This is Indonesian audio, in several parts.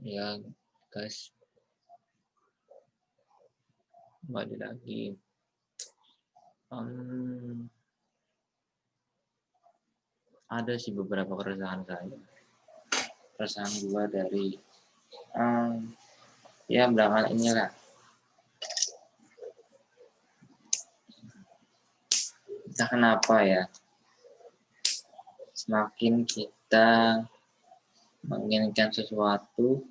Ya guys, kembali lagi. Ada sih beberapa keresahan saya. Keresahan gua dari ya belakangan inilah. Entah kenapa ya, semakin kita menginginkan sesuatu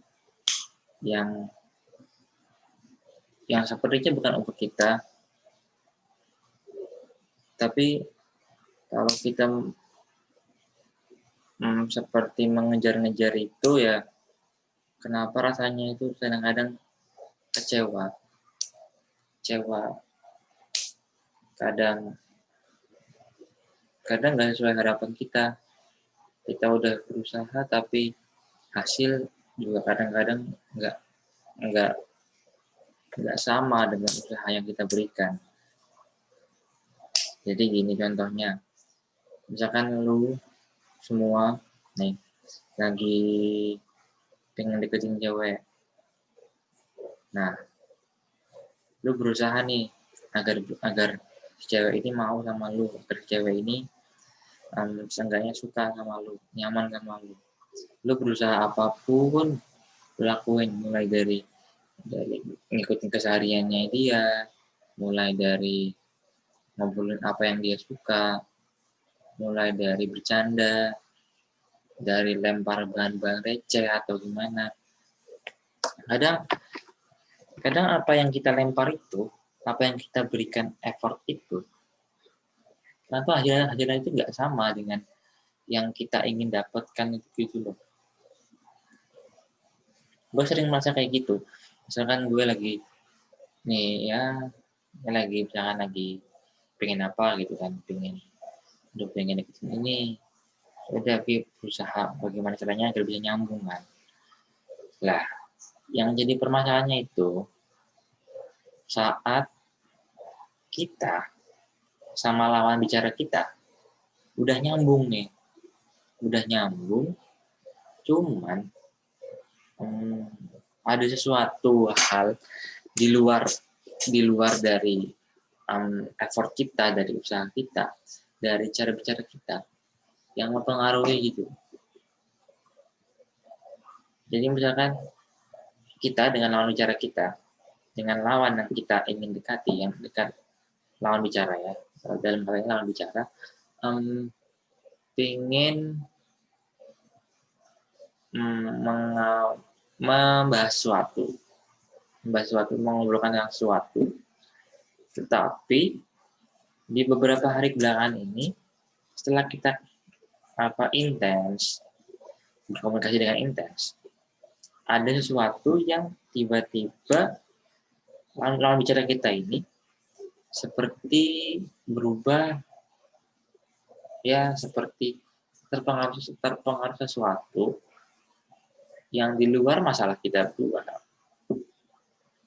yang sepertinya bukan untuk kita, tapi kalau kita seperti mengejar-ngejar itu ya, kenapa rasanya itu kadang-kadang kecewa, kadang nggak sesuai harapan kita. Kita udah berusaha tapi hasil juga kadang-kadang nggak sama dengan usaha yang kita berikan. Jadi gini contohnya, misalkan lu semua nih lagi pengen deketin cewek. Nah, lu berusaha nih agar cewek ini mau sama lu, agar cewek ini seenggaknya suka sama lu, nyaman sama lu. Lu berusaha apapun lu lakuin, mulai dari ngikutin kesehariannya dia, mulai dari ngobrolin apa yang dia suka, mulai dari bercanda, dari lempar bahan-bahan receh atau gimana. Kadang apa yang kita lempar itu, apa yang kita berikan effort itu, kenapa hasilnya itu nggak sama dengan yang kita ingin dapatkan itu gitu loh. Gue sering merasa kayak gitu. Misalkan gue lagi nih ya misalkan lagi pengen apa gitu kan, pengen deketin ini, udah berusaha bagaimana caranya agar bisa nyambung kan. Lah, yang jadi permasalahannya itu saat kita sama lawan bicara kita udah nyambung, cuman ada sesuatu hal di luar dari effort kita, dari usaha kita, dari cara bicara kita yang mempengaruhi gitu. Jadi misalkan kita dengan lawan bicara kita, dengan lawan yang kita ingin dekati, yang dekat lawan bicara ya, dalam hal ini lawan bicara, ingin membahas suatu, mengobrolkan sesuatu, tetapi di beberapa hari belakangan ini, setelah kita intens berkomunikasi dengan intens, ada sesuatu yang tiba-tiba lawan bicara kita ini seperti berubah, ya seperti terpengaruh sesuatu yang di luar masalah kita berdua.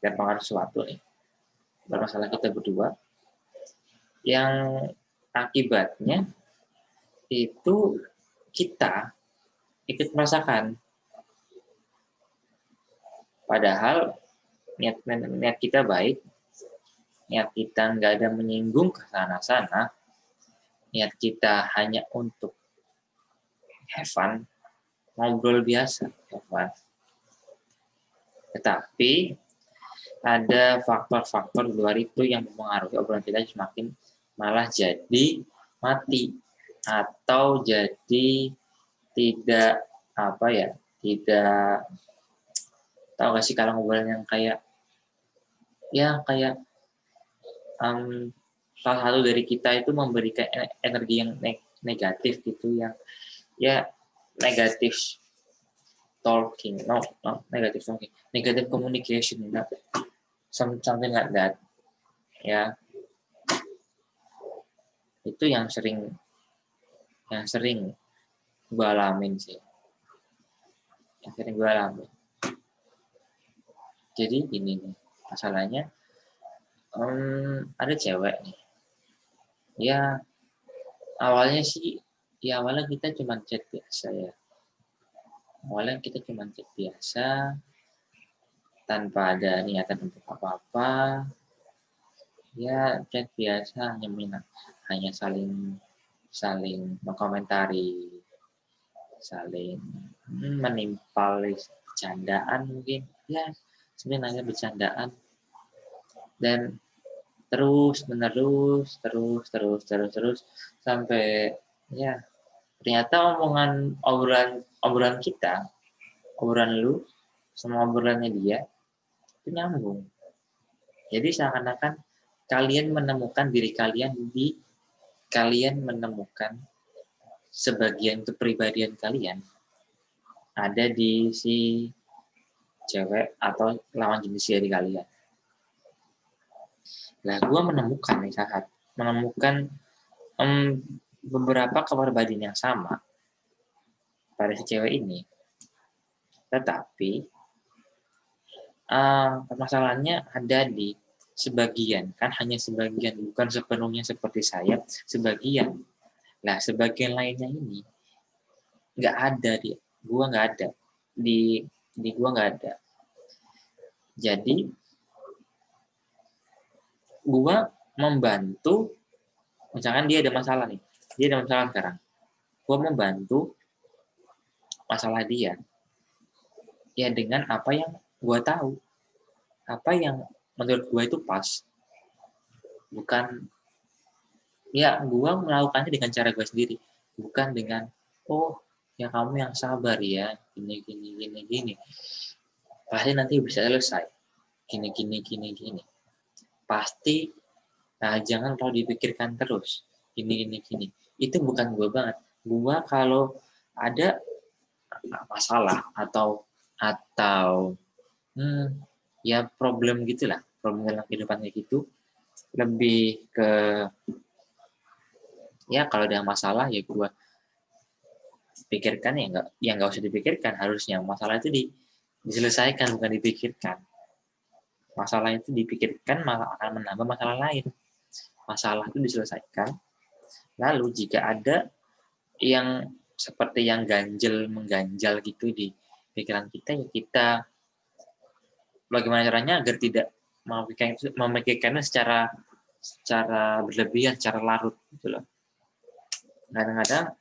Terpengaruh sesuatu nih, bermasalah kita berdua, yang akibatnya itu kita ikut merasakan. Padahal niat kita baik, niat kita nggak ada menyinggung ke sana-sana, niat kita hanya untuk have fun, ngobrol biasa, have fun. Tetapi ada faktor-faktor di luar itu yang mempengaruhi obrolan kita semakin malah jadi mati atau jadi tidak tahu gak sih kalau ngobrol yang kayak salah satu dari kita itu memberikan energi yang negatif gitu, yang negatif talking, negative communication, something like that, ya. Itu yang sering gue alamin sih, Jadi gini nih masalahnya, ada cewek nih, ya awalnya kita cuma chat biasa ya, Awalnya kita cuma chat biasa, tanpa ada niatan untuk apa-apa. Ya, chat biasa, hanya saling mengomentari, saling menimpal bercandaan mungkin. Ya, sebenarnya bercandaan. Dan terus sampai ya ternyata obrolan kita, obrolan lu sama obrolannya dia itu nyambung. Jadi seakan-akan kalian menemukan diri kalian menemukan sebagian kepribadian kalian ada di si cewek atau lawan jenis dari kalian. Nah, gue menemukan beberapa kepribadian yang sama pada si cewek ini, tetapi permasalahannya ada di sebagian, kan hanya sebagian, bukan sepenuhnya seperti saya, sebagian. Nah, sebagian lainnya ini nggak ada di gua, nggak ada di gua, nggak ada. Jadi gua membantu, misalkan dia ada masalah sekarang, gua membantu masalah dia ya dengan apa yang gua tahu, apa yang menurut gua itu pas. Bukan ya gua melakukannya dengan cara gua sendiri, bukan dengan oh ya kamu yang sabar ya, gini. Pasti nanti bisa selesai. Gini. Pasti, nah jangan kalau dipikirkan terus. Gini. Itu bukan gue banget. Gue kalau ada masalah atau ya problem gitulah, problem dalam kehidupan kayak gitu, lebih ke ya kalau ada masalah ya gue pikirkan, ya nggak usah dipikirkan, harusnya masalah itu diselesaikan, bukan dipikirkan. Masalah itu dipikirkan malah akan menambah masalah lain. Masalah itu diselesaikan, lalu jika ada yang seperti yang mengganjal gitu di pikiran kita, ya kita bagaimana caranya agar tidak memikirkannya secara berlebihan, secara larut gitu loh. Kadang-kadang,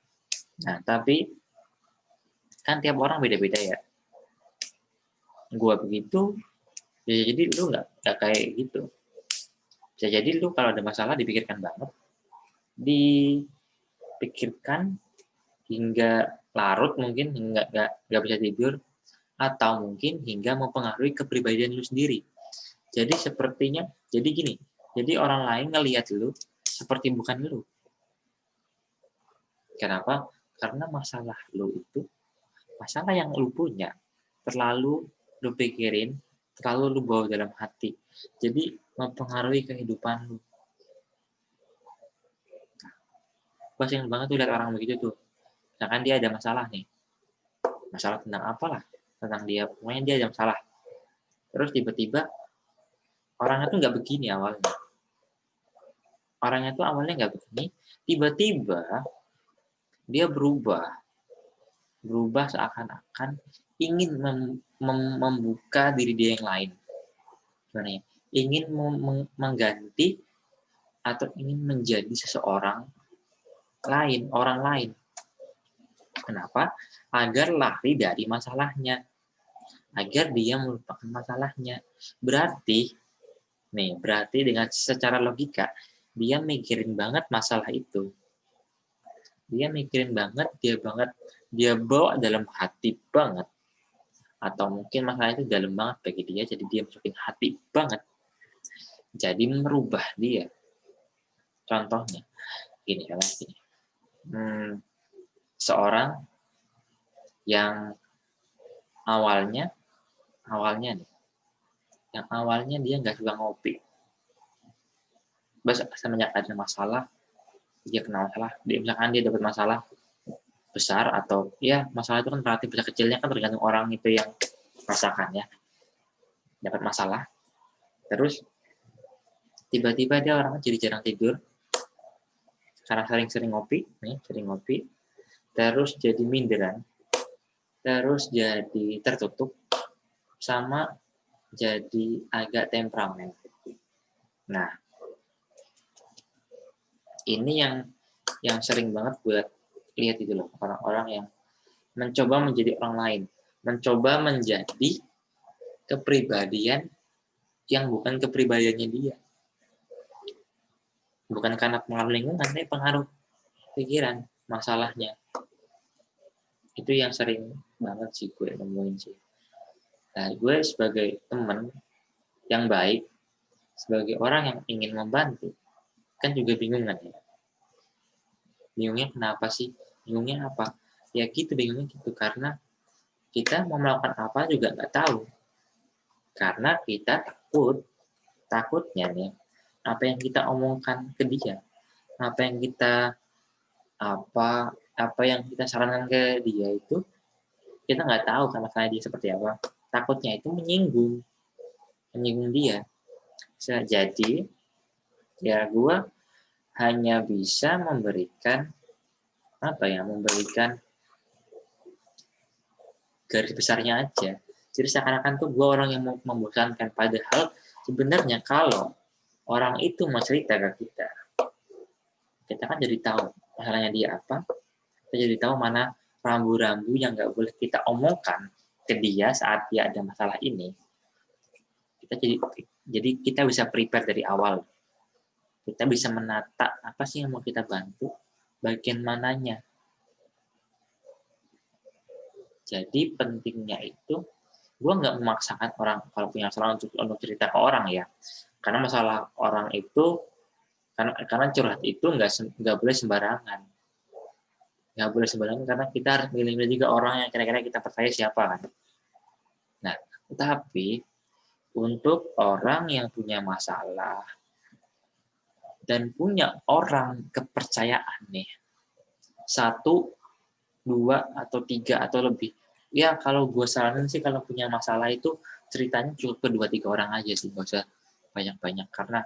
nah tapi kan tiap orang beda-beda ya. Gua begitu, ya jadi lu nggak kayak gitu. Bisa jadi lu kalau ada masalah dipikirkan banget, dipikirkan hingga larut, mungkin hingga nggak bisa tidur, atau mungkin hingga mempengaruhi kepribadian lu sendiri. Jadi gini, jadi orang lain ngelihat lu seperti bukan lu. Kenapa? Karena masalah lu itu, masalah yang lu punya, terlalu lu pikirin, terlalu lu bawa dalam hati. Jadi mempengaruhi kehidupan lu. Gue sering banget tuh lihat orang begitu tuh. Misalkan dia ada masalah nih. Masalah tentang apalah. Tentang dia, pokoknya dia ada masalah. Terus tiba-tiba orangnya tuh nggak begini awalnya. Orangnya tuh awalnya nggak begini. Tiba-tiba dia berubah seakan-akan ingin membuka diri dia yang lain. Gimana ya? Ingin mengganti atau ingin menjadi seseorang lain, orang lain. Kenapa? Agar lari dari masalahnya. Agar dia melupakan masalahnya. Berarti dengan secara logika, dia mikirin banget masalah itu. Dia mikirin banget, dia bawa dalam hati banget. Atau mungkin masalah itu dalam banget bagi dia, jadi dia masukin hati banget. Jadi merubah dia. Contohnya, gini. Seorang yang awalnya dia nggak suka ngopi. Semenjak ada masalah, dia kena masalah, misalkan dia dapat masalah besar, atau ya masalah itu kan relatif besar kecilnya kan tergantung orang itu yang rasakan ya. Dapat masalah, terus tiba-tiba dia orangnya jadi jarang tidur karena sering ngopi, terus jadi minderan. terus jadi tertutup, sama jadi agak temperamen. Nah, ini yang sering banget gue lihat itu loh, orang-orang yang mencoba menjadi orang lain, mencoba menjadi kepribadian yang bukan kepribadiannya dia. Bukan karena pengaruh lingkungan, tapi pengaruh pikiran, masalahnya. Itu yang sering banget sih gue nemuin sih. Nah, gue sebagai teman yang baik, sebagai orang yang ingin membantu, kan juga bingung kan ya. Bingungnya kenapa sih? Bingungnya apa? Ya gitu, bingungnya gitu. Karena kita mau melakukan apa juga nggak tahu. Karena kita takutnya nih, apa yang kita omongkan ke dia, apa yang kita sarankan ke dia itu, kita nggak tahu kan masalahnya dia seperti apa. Takutnya itu menyinggung dia. Jadi ya gue hanya bisa memberikan garis besarnya aja. Jadi seakan-akan tuh gue orang yang mau membosankan, padahal sebenarnya kalau orang itu mau cerita ke kita kan jadi tahu masalahnya dia apa, kita jadi tahu mana rambu-rambu yang nggak boleh kita omongkan ke dia saat dia ada masalah ini. Jadi kita bisa prepare dari awal. Kita bisa menata apa sih yang mau kita bantu, bagian mananya. Jadi pentingnya itu, gue nggak memaksakan orang kalau punya masalah untuk cerita ke orang ya. Karena masalah orang itu, karena curhat itu nggak boleh sembarangan. Nggak boleh sembarangan karena kita harus milih-milih juga orang yang kira-kira kita percaya siapa kan. Nah, tetapi untuk orang yang punya masalah dan punya orang kepercayaan nih, 1, 2, atau 3 atau lebih. Ya kalau gue saranin sih kalau punya masalah itu ceritanya cukup ke 2-3 orang aja sih, gak usah banyak-banyak. Karena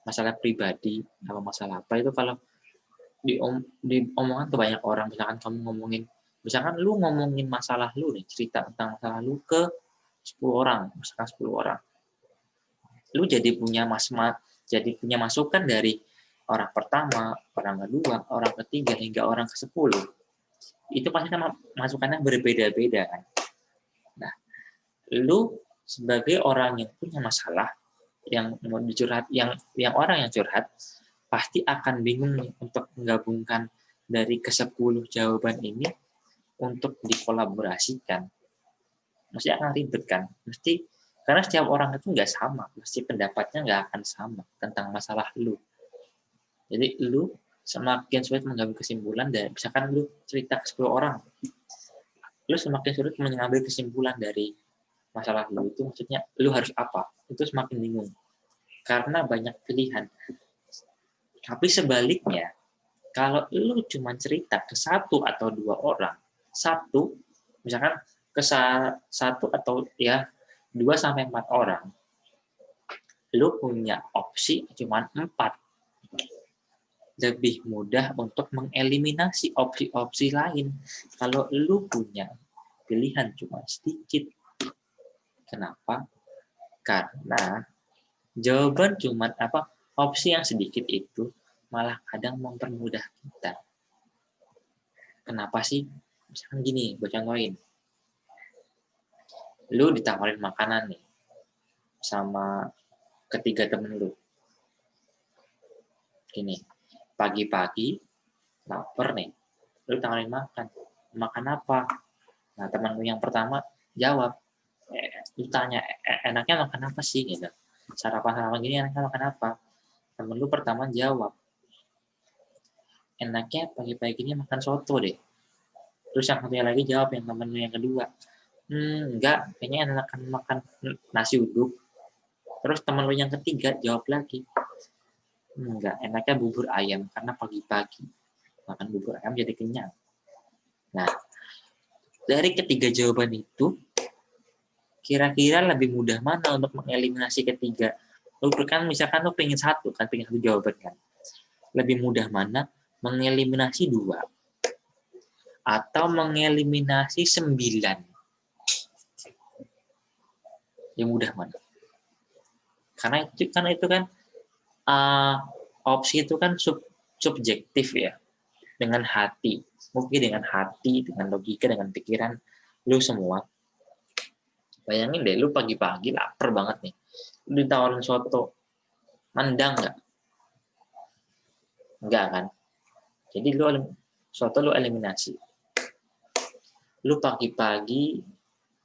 masalah pribadi atau masalah apa itu kalau diomongan ke banyak orang, misalkan lu ngomongin masalah lu nih, cerita tentang masalah lu ke 10 orang, misalkan 10 orang. Lu jadi punya masukan dari orang pertama, orang kedua, orang ketiga, hingga orang ke-10. Itu pasti kan masukannya berbeda-beda kan. Nah, lu sebagai orang yang punya masalah, yang mau dicurhat, yang orang yang curhat, pasti akan bingung nih untuk menggabungkan dari ke-10 jawaban ini untuk dikolaborasikan. Mesti akan ribet kan. Karena setiap orang itu nggak sama, mesti pendapatnya nggak akan sama tentang masalah lu. Jadi lu semakin sulit mengambil kesimpulan dari, misalkan lu cerita ke 10 orang, lu semakin sulit mengambil kesimpulan dari masalah lu itu, maksudnya lu harus apa, itu semakin bingung karena banyak pilihan. Tapi sebaliknya, kalau lu cuma cerita ke 1 atau 2 orang, misalkan ke 1 atau ya 2-4 orang, lu punya opsi cuma 4. Lebih mudah untuk mengeliminasi opsi-opsi lain kalau lu punya pilihan cuma sedikit. Kenapa? Karena jawaban cuma opsi yang sedikit itu malah kadang mempermudah kita. Kenapa sih? Misalkan gini, gue contohin. Lu ditawarin makanan nih sama ketiga temen lu. Gini, pagi-pagi lapar nih, lu tawarin makan apa? Nah, temanmu yang pertama jawab, lu tanya, enaknya makan apa sih gitu, sarapan gini enaknya makan apa? Temen lu pertama jawab, enaknya pagi-pagi ini makan soto deh. Terus yang satunya lagi jawab, yang temen lu yang kedua, enggak, kayaknya enakan makan nasi uduk. Terus temen lu yang ketiga jawab lagi, enggak, enaknya bubur ayam karena pagi-pagi makan bubur ayam jadi kenyang. Nah, dari ketiga jawaban itu, kira-kira lebih mudah mana untuk mengeliminasi ketiga? Lu kan misalkan lu pengen satu jawaban kan. Lebih mudah mana mengeliminasi 2 atau mengeliminasi 9. Yang mudah mana? Karena itu kan opsi itu kan subjektif ya, dengan hati, mungkin dengan hati, dengan logika, dengan pikiran lu semua. Bayangin deh, lu pagi-pagi lapar banget nih, lu ditawarin soto, mandang nggak? Enggak kan? Jadi soto lu eliminasi. Lu pagi-pagi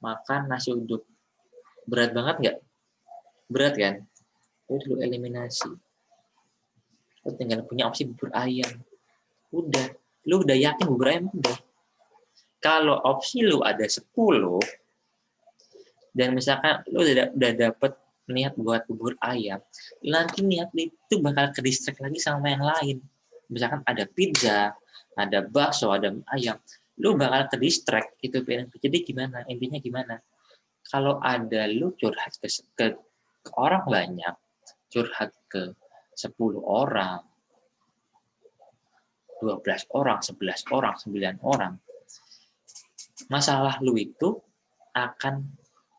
makan nasi uduk, berat banget nggak? Berat kan? Lu eliminasi. Lu tinggal punya opsi bubur ayam. Udah, lu udah yakin bubur ayam udah. Kalau opsi lu ada 10 dan misalkan lu udah dapet niat buat bubur ayam, nanti niat itu bakal ke distract lagi sama yang lain. Misalkan ada pizza, ada bakso, ada ayam, lu bakal ke distract itu. Jadi gimana? Intinya gimana? Kalau ada lu curhat ke orang banyak, curhat ke 10 orang, 12 orang, 11 orang, 9 orang, masalah lu itu akan,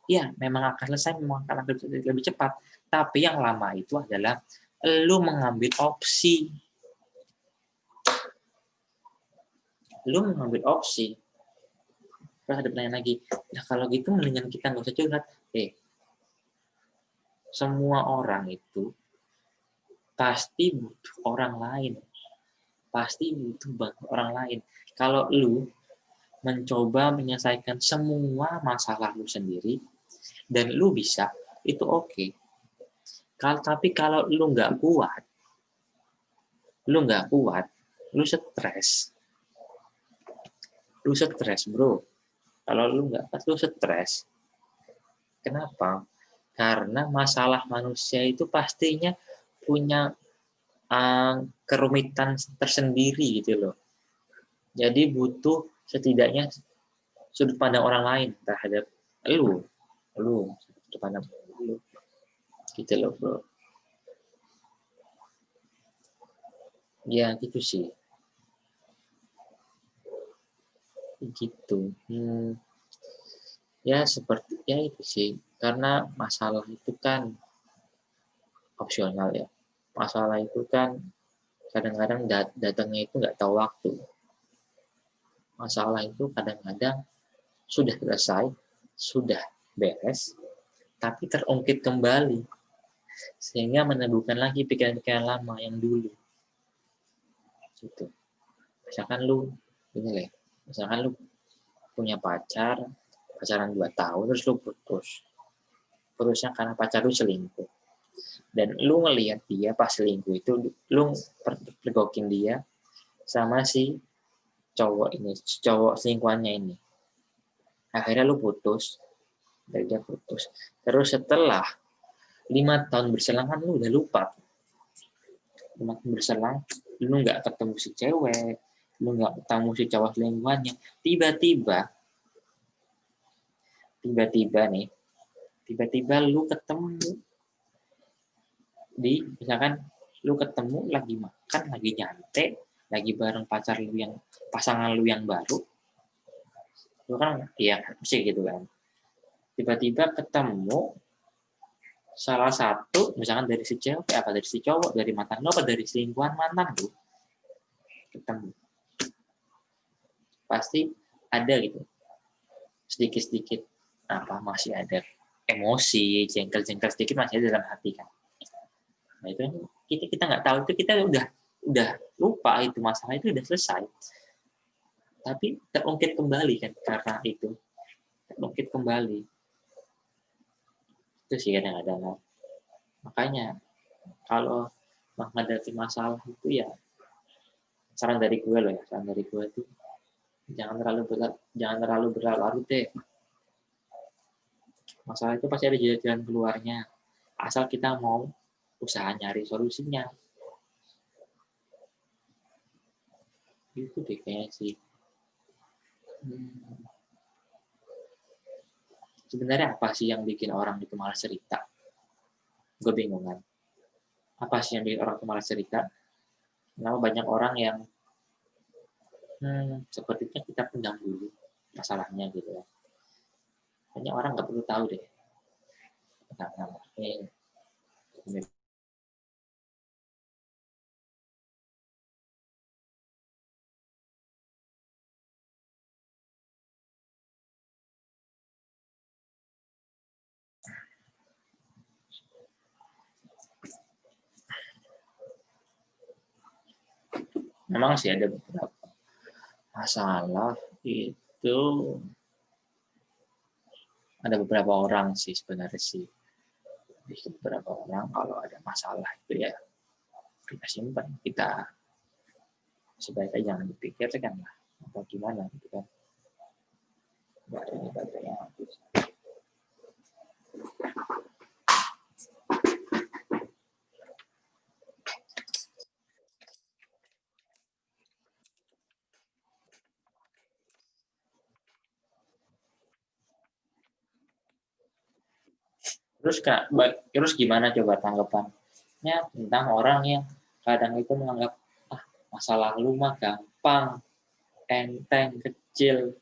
ya memang akan selesai, memang akan lebih cepat. Tapi yang lama itu adalah lu mengambil opsi. Lu mengambil opsi. Terus ada pertanyaan lagi, nah kalau gitu mendingan kita nggak usah curhat. Semua orang itu pasti butuh orang lain. Pasti butuh orang lain. Kalau lu mencoba menyelesaikan semua masalah lu sendiri dan lu bisa, itu oke. Tapi kalau lu nggak kuat, lu stres bro. Kalau lu nggak kuat, lu stres. Kenapa? Karena masalah manusia itu pastinya punya kerumitan tersendiri gitu loh. Jadi butuh setidaknya sudut pandang orang lain terhadap lu sudut pandang lu gitu loh bro. Ya gitu sih, gitu. Ya seperti ya itu sih, karena masalah itu kan opsional ya. Masalah itu kan kadang-kadang datangnya itu nggak tahu waktu. Masalah itu kadang-kadang sudah selesai, sudah beres, tapi terungkit kembali. Sehingga menimbulkan lagi pikiran-pikiran lama yang dulu. Gitu. Misalkan lu punya pacaran 2 tahun, terus lu putus. Putusnya karena pacar lu selingkuh. Dan lu ngelihat dia pas selingkuh itu, lu pergokin dia sama si cowok selingkuhannya ini. Akhirnya lu putus, dari dia putus. Terus setelah 5 tahun berselang kan lu udah lupa. 5 tahun berselang, lu nggak ketemu si cewek, lu nggak ketemu si cowok selingkuhannya. Tiba-tiba lu ketemu misalkan lu ketemu lagi makan, lagi nyantai, lagi bareng pasangan lu yang baru, lu kan ya mesti gitu kan. Tiba-tiba ketemu salah satu, misalkan dari si cewek, dari si cowok, dari mantan lu, dari selingkuhan mantan lu, ketemu. Pasti ada gitu, sedikit-sedikit masih ada emosi, jengkel-jengkel sedikit masih ada dalam hati kan. Nah itu kita nggak tahu, itu kita udah lupa, itu masalah itu udah selesai, tapi terungkit kembali kan, karena itu terungkit kembali. Itu sih kadang-kadang. Makanya kalau menghadapi masalah itu ya, saran dari gue itu jangan terlalu berlarut deh. Masalah itu pasti ada jalan keluarnya, asal kita mau usaha nyari solusinya. Itu deh kayaknya sih. Sebenarnya apa sih yang bikin orang itu malas cerita? Gue bingung kan. Apa sih yang bikin orang itu malas cerita? Kenapa banyak orang yang sepertinya kita pendam dulu masalahnya gitu ya. Banyak orang nggak perlu tahu deh. Memang sih ada beberapa masalah itu, ada beberapa orang sih sebenarnya sih. Beberapa orang kalau ada masalah itu ya kita simpan, kita sebaiknya jangan dipikirkan lah atau gimana gitu kan. Nggak ada yang habis. Terus gimana coba tanggapannya tentang orang yang kadang itu menganggap masalah lu mah gampang, enteng, kecil.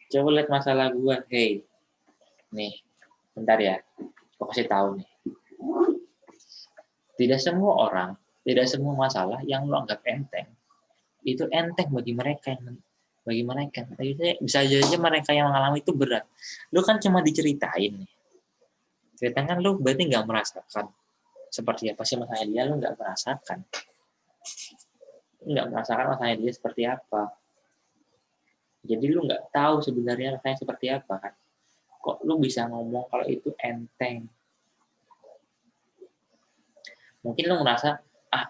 Coba lihat masalah gua, hey, nih, bentar ya, gua kasih tahu nih. Tidak semua orang, tidak semua masalah yang lu anggap enteng, itu enteng bagi mereka. Bisa aja mereka yang mengalami itu berat. Lu kan cuma diceritain nih. Ceritanya lu berarti nggak merasakan seperti apa sih masalahnya dia, lu nggak merasakan masalahnya dia seperti apa. Jadi lu nggak tahu sebenarnya rasanya seperti apa kan. Kok lu bisa ngomong kalau itu enteng? Mungkin lu merasa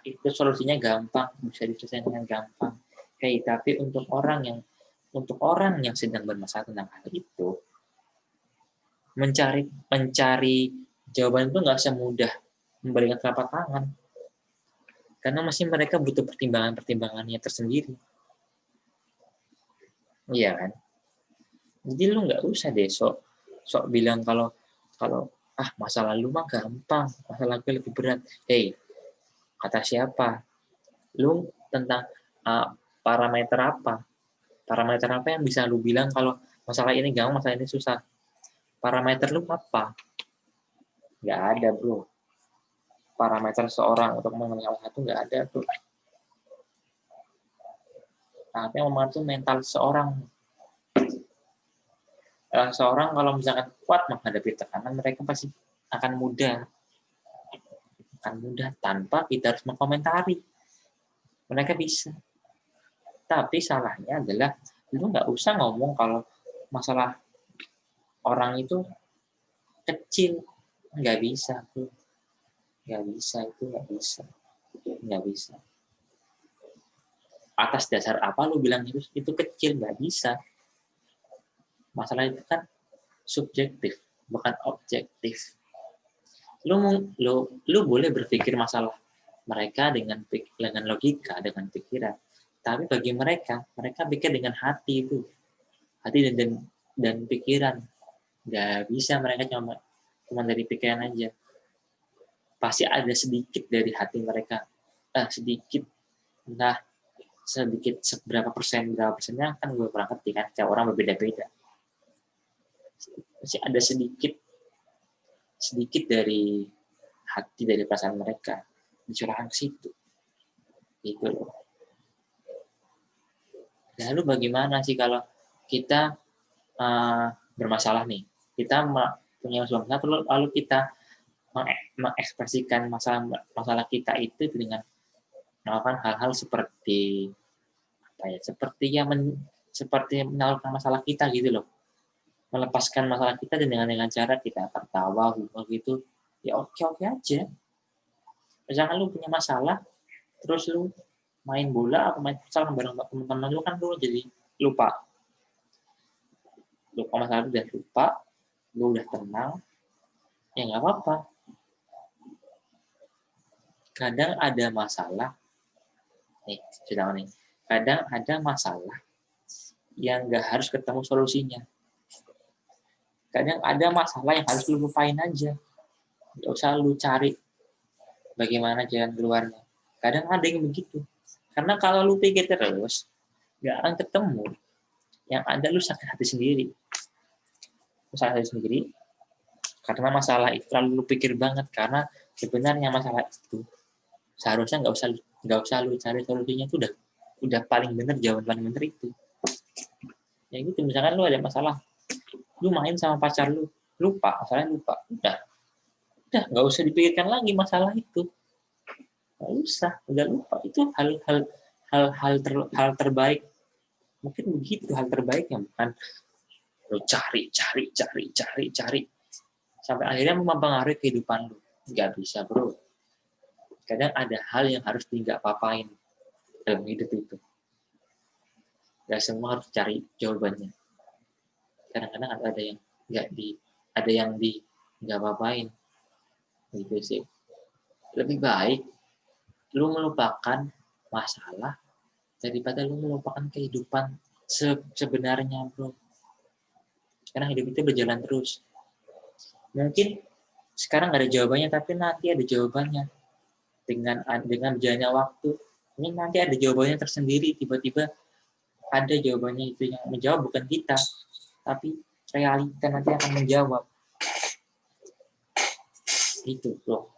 itu solusinya gampang, bisa diselesaikan dengan gampang. Tapi untuk orang yang sedang bermasalah tentang hal itu, mencari jawaban itu nggak semudah memberikan telapak tangan, karena masih mereka butuh pertimbangannya tersendiri. Iya kan? Jadi lu nggak usah deh sok bilang kalau masalah lu mah gampang, masalah gue lebih berat. Hey, kata siapa? Lu tentang parameter apa? Parameter apa yang bisa lu bilang kalau masalah ini gampang, masalah ini susah? Parameter lu apa? Nggak ada, bro. Parameter seorang untuk mengenal satu nggak ada, bro. Tapi yang membantu mental seorang. Seorang kalau misalkan kuat menghadapi tekanan, mereka pasti akan mudah tanpa kita harus mengomentari. Mereka bisa. Tapi salahnya adalah lu nggak usah ngomong kalau masalah orang itu kecil. Nggak bisa. Nggak bisa. Atas dasar apa lu bilang itu kecil? Nggak bisa. Masalah itu kan subjektif, bukan objektif. Lu boleh berpikir masalah mereka dengan logika, dengan pikiran. Tapi bagi mereka pikir dengan hati itu. Hati dan pikiran. Nggak bisa mereka cuma dari pikiran aja. Pasti ada sedikit dari hati mereka. Sedikit. Nah, sedikit berapa persennya kan gue pernah ngerti kan. Setiap orang berbeda-beda. Pasti ada sedikit dari hati, dari perasaan mereka dicurahkan ke situ. Gitu loh. Lalu bagaimana sih kalau kita bermasalah nih? Kita punya masalah, lalu kita mengekspresikan masalah kita itu dengan melakukan hal-hal seperti seperti menyalurkan masalah kita gitu loh. Melepaskan masalah kita dengan cara kita tertawa, humor gitu. Ya oke aja. Misalkan lu punya masalah, terus lu main bola atau main futsal bareng teman-teman lu kan lu jadi lupa masalah lu, udah lupa, lu udah tenang, ya nggak apa-apa. Kadang ada masalah kadang ada masalah yang nggak harus ketemu solusinya. Kadang ada masalah yang harus lu lupain aja, nggak usah lu cari bagaimana jalan keluarnya. Kadang ada yang begitu. Karena kalau lu pikir terus, nggak akan ketemu. Yang ada lu sakit hati sendiri. Lu sakit hati sendiri karena masalah itu terlalu lu pikir banget, karena sebenarnya masalah itu seharusnya nggak usah lu cari solusinya, itu udah paling bener, jawaban paling bener itu. Ya gitu, misalkan lu ada masalah, lu main sama pacar lu, lupa, udah nggak usah dipikirkan lagi masalah itu, nggak usah, udah lupa. Itu hal terbaik, mungkin begitu hal terbaiknya, bukan lu cari sampai akhirnya mempengaruhi kehidupan lu. Nggak bisa, bro. Kadang ada hal yang harus nggak apa-apain dalam hidup itu. Nggak semua harus cari jawabannya. Kadang-kadang ada yang nggak apa-apain. Gitu sih. Lebih baik lu melupakan masalah daripada lu melupakan kehidupan sebenarnya, bro. Karena hidup itu berjalan terus. Mungkin sekarang nggak ada jawabannya, tapi nanti ada jawabannya. Dengan berjalannya waktu, ini nanti ada jawabannya tersendiri. Tiba-tiba ada jawabannya, itu yang menjawab bukan kita, tapi realita nanti akan menjawab. Gitu, bro.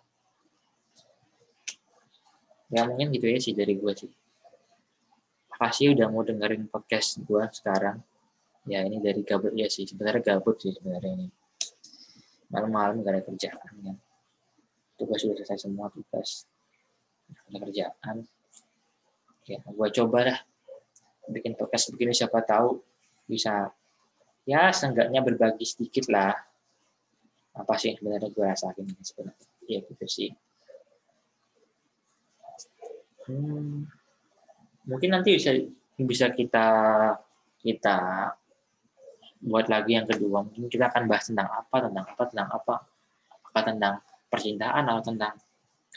Ya mungkin gitu ya sih dari gue sih. Makasih udah mau dengerin podcast gue sekarang. Ya ini dari gabut ya sih, sebenarnya gabut sih sebenarnya ini. Malam-malam gak ada kerjaan ya. Tugas sudah selesai semua, tugas. Ada kerjaan. Ya, gue coba dah bikin podcast begini, siapa tahu bisa ya seenggaknya berbagi sedikit lah apa sih sebenarnya gue rasain sebenarnya. Ya gitu sih. Mungkin nanti bisa kita buat lagi yang kedua. Mungkin kita akan bahas tentang apa tentang percintaan atau tentang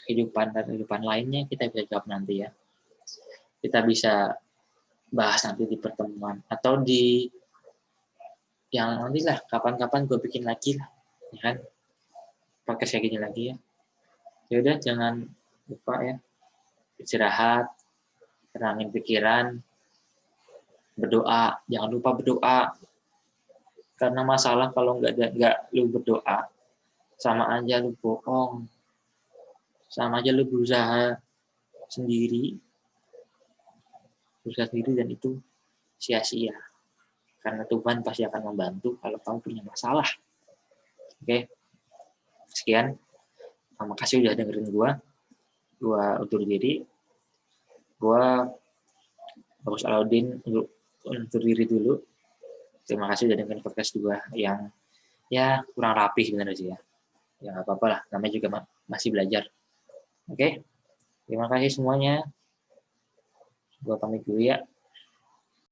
kehidupan lainnya, kita bisa jawab nanti ya. Kita bisa bahas nanti di pertemuan atau di yang nanti lah, kapan-kapan gue bikin lagi lah, ya kan, podcast kayak gini lagi ya. Ya udah, jangan lupa ya, istirahat, tenangin pikiran, berdoa, jangan lupa berdoa, karena masalah kalau nggak lu berdoa, sama aja lu bohong, sama aja lu berusaha sendiri dan itu sia-sia, karena Tuhan pasti akan membantu kalau kamu punya masalah. Oke, sekian, terima kasih udah dengerin gue undur diri, gue Bagus Alaudin undur diri dulu. Terima kasih udah dengerin podcast gue yang ya kurang rapi sebenarnya sih ya. Ya nggak apa-apa lah, namanya juga masih belajar. Oke, terima kasih semuanya. Gue pamit dulu ya.